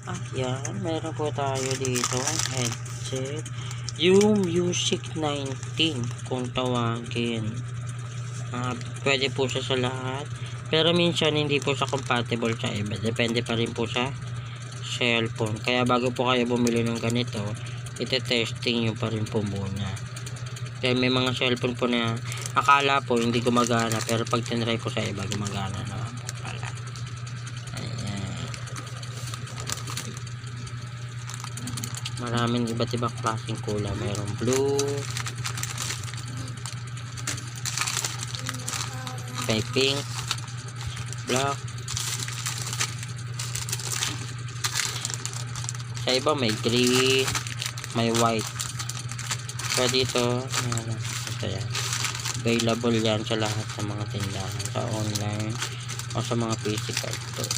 Ayan, meron po tayo dito headset. Yung Music 19 kung tawagin. Pwede po siya sa lahat. Pero minsan hindi po siya compatible sa iba. Depende pa rin po sa cellphone. Kaya bago po kayo bumili ng ganito, ite-testing nyo pa rin po muna. Kaya may mga cellphone po na akala po hindi gumagana, pero pag tinry po sa iba, gumagana naman po pala. Ayan. Maraming iba't ibang klaseng kulay. Mayroong blue, may pink, black. Sa iba may green, may white. So dito, ayan, available yan sa lahat ng mga tindahan, sa online o sa mga physical store.